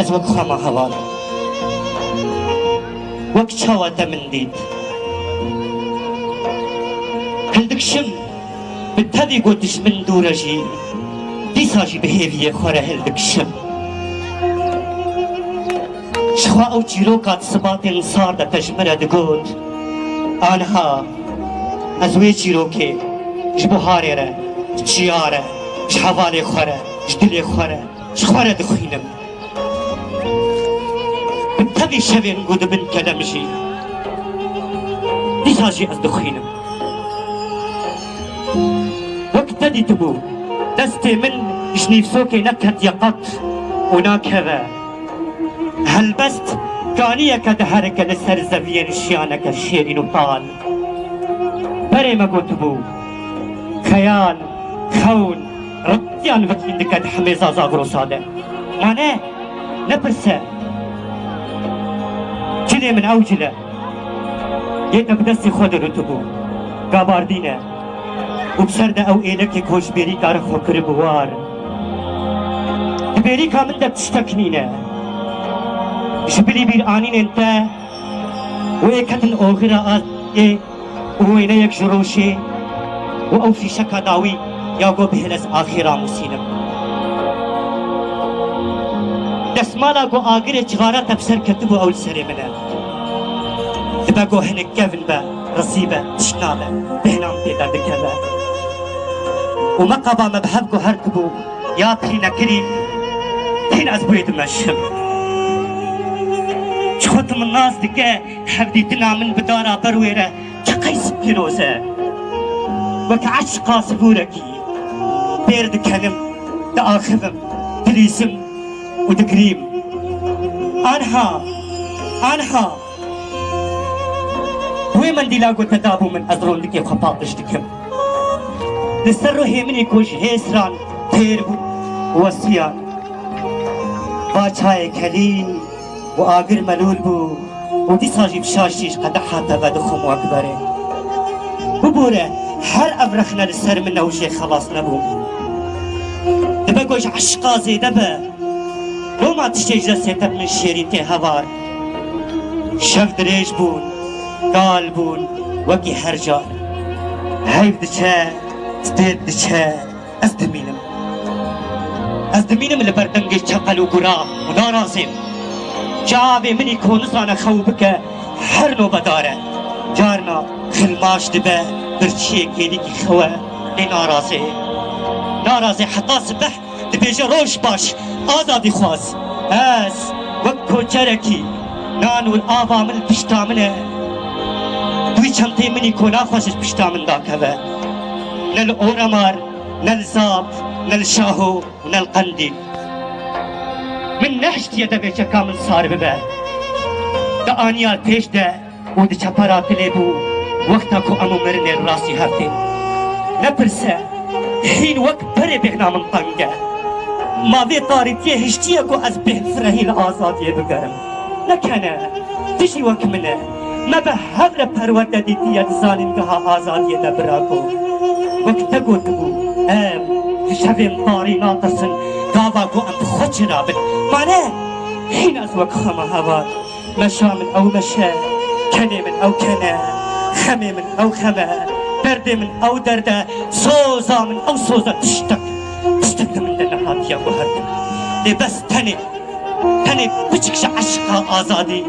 از وک خما هوار وک چاوت من دید هلدکشم به تدی گوتش من دورجی دیساجی به هیویه خوره هلدکشم شخوا او چیروکات سبات انصار دا تجمره دگود آنها از وی چیروکه جبوهاره را چیاره جحواله خوره جدلی خوره جخوره دخوینم بتدی شوین گود بن کلمجی دیساجی از دخوینم وقت تدی تبو دستي من جنيفسوكي نكت يقط وناكذا هل بست كانية كدهرك لسر زبين شيانك الشيرين وطال بري ما قلت بو خيال خون رطيان وكين دكت حميزة زاغرو صادق معناه نبرسه جلي من أوجله يدا بدستي خود رتبو قاباردينه وبسرده او ایلکی کوش بیری کار خوکر بوار بیری کامن ده تشتکنینه شبلی بیر آنین انتا و ایکتن اوغرا آز و اینه یک جروشی و او فی شکا داوی یا گو بهلس آخیرا مسینم دسمالا گو آگر چغارا تبسر کتبو اول سری منه دبا گو هنک گفن با رصیبه تشنابه بهنام تیدا دکبه ومقبا مبهبكو هركبو يا بخينا كري تين أزبويد مشم شخوت من ناس دكا حبديتنا من بدارا برويرة كقيس بيروزة وكعشقا سبوركي بيرد كلم دآخذم دليسم ودقريم أنها وين ديلاقو تدابو من أزرون دكي وخباطش دكم لسر هيمني كوش هيسران تيربو وسيان باچاي كلي وآگر ملول بو ودي ساجي بشاشيش قدحاتا بدخم واكبره ببوره هر ابرخنا لسر منه وشي خلاص نبو دبا قوش عشقا زيده با لو ما تشتجر سيتب من شيرين تي هوار شف دريج بون قال بون وكي هرجار هيف دچه ستيد دچه از دمینم لبردنگش چقل و گرا و نارازم جاوه منی کونسان خوبکه هر نو بداره جارنا خلماش دبه برچیه گیلی کی خواه لی نارازه حتا سبح دبیجه روش باش آزادی خواست از وقت کوچرکی نان و آوا من پشتامنه دوی چمته منی کونا خوشش پشتامن داکوه نل اورمار نل زاب نل شاهو ونل قندي من نحشت يدا بيشا كامل صار ببه دا آنيال پیش ده و دا چپارات لبو وقتا کو امو مرنه راسي هفته نپرسه حين وقت بره بهنا من طنگه ما في طارتيه هشتيه کو از به فرهي الآزاديه بگرم نکنه تشي وقت منه ما به هر پرورده دیتیت ظالمگها آزاديه ده براكو وقت تگو تبو شبين طاري ناطرسن قاباكو أنت خوش رابن معناه حين أزوك خما هوا مشا من أو مشا كني من أو كنا خمي من أو خما درد من أو درد صوزا من أو صوزا تشتك من دنهات يا وهرد لبس تاني بچكش عشقا آزادي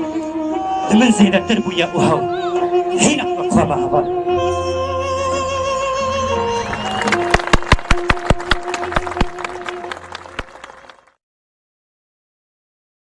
من زينة تربو يا أهو حين أزوك خما هوا